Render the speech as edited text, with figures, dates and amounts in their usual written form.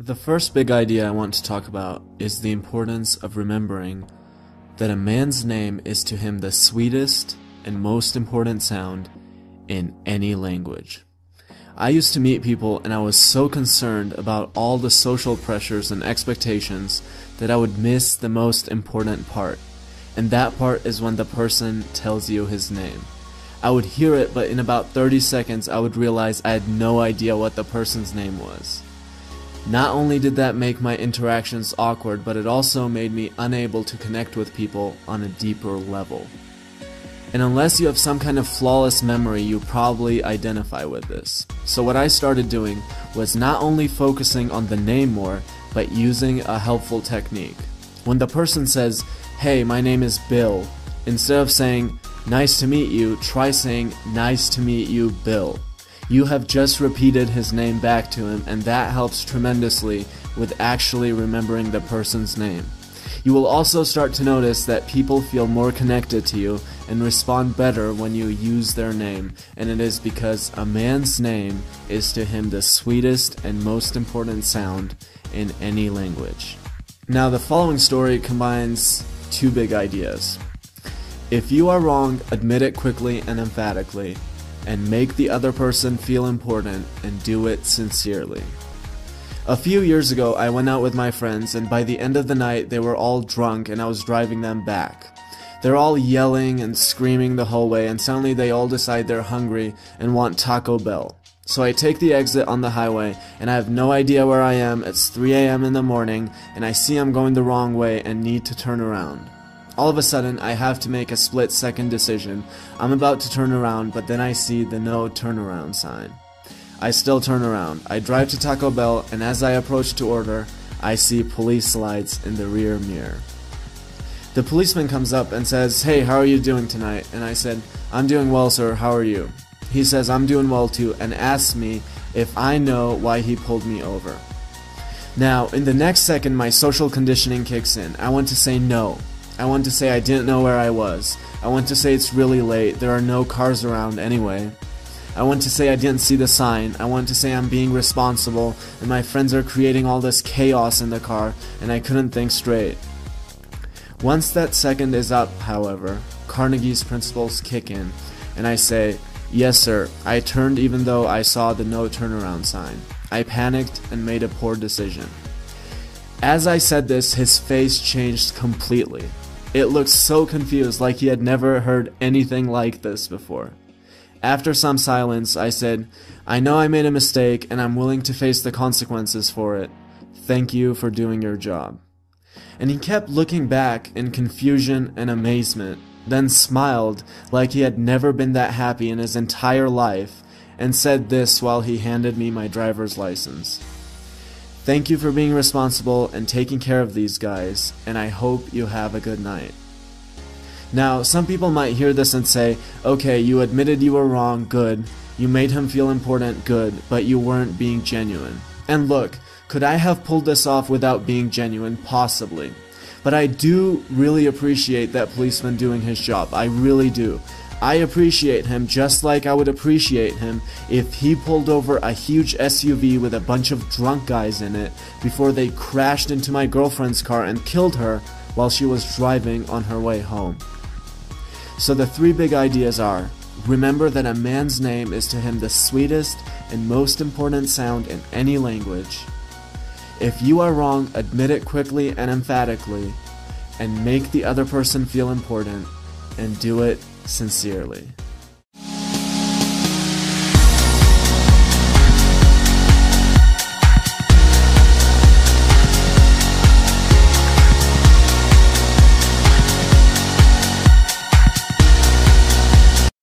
The first big idea I want to talk about is the importance of remembering that a man's name is to him the sweetest and most important sound in any language. I used to meet people and I was so concerned about all the social pressures and expectations that I would miss the most important part. And that part is when the person tells you his name. I would hear it, but in about 30 seconds I would realize I had no idea what the person's name was. Not only did that make my interactions awkward, but it also made me unable to connect with people on a deeper level. And unless you have some kind of flawless memory, you probably identify with this. So what I started doing was not only focusing on the name more, but using a helpful technique. When the person says, "Hey, my name is Bill," instead of saying, "Nice to meet you," try saying, "Nice to meet you, Bill." You have just repeated his name back to him, and that helps tremendously with actually remembering the person's name. You will also start to notice that people feel more connected to you and respond better when you use their name, and it is because a man's name is to him the sweetest and most important sound in any language. Now, the following story combines two big ideas. If you are wrong, admit it quickly and emphatically, and make the other person feel important, and do it sincerely. A few years ago, I went out with my friends, and by the end of the night, they were all drunk and I was driving them back. They're all yelling and screaming the whole way, and suddenly they all decide they're hungry and want Taco Bell. So I take the exit on the highway, and I have no idea where I am. It's 3 a.m. in the morning, and I see I'm going the wrong way and need to turn around. All of a sudden, I have to make a split-second decision. I'm about to turn around, but then I see the no turnaround sign. I still turn around. I drive to Taco Bell, and as I approach to order, I see police lights in the rear mirror. The policeman comes up and says, "Hey, how are you doing tonight?" And I said, "I'm doing well, sir. How are you?" He says, "I'm doing well too," and asks me if I know why he pulled me over. Now, in the next second, my social conditioning kicks in. I want to say no. I want to say I didn't know where I was. I want to say it's really late, there are no cars around anyway. I want to say I didn't see the sign. I want to say I'm being responsible and my friends are creating all this chaos in the car and I couldn't think straight. Once that second is up, however, Carnegie's principles kick in and I say, "Yes sir, I turned even though I saw the no turnaround sign. I panicked and made a poor decision." As I said this, his face changed completely. It looked so confused, like he had never heard anything like this before. After some silence, I said, "I know I made a mistake and I'm willing to face the consequences for it. Thank you for doing your job." And he kept looking back in confusion and amazement, then smiled like he had never been that happy in his entire life, and said this while he handed me my driver's license. "Thank you for being responsible and taking care of these guys, and I hope you have a good night." Now, some people might hear this and say, "Okay, you admitted you were wrong, good. You made him feel important, good, but you weren't being genuine." And look, could I have pulled this off without being genuine? Possibly. But I do really appreciate that policeman doing his job. I really do. I appreciate him just like I would appreciate him if he pulled over a huge SUV with a bunch of drunk guys in it before they crashed into my girlfriend's car and killed her while she was driving on her way home. So the three big ideas are: remember that a man's name is to him the sweetest and most important sound in any language. If you are wrong, admit it quickly and emphatically, and make the other person feel important, and do it sincerely.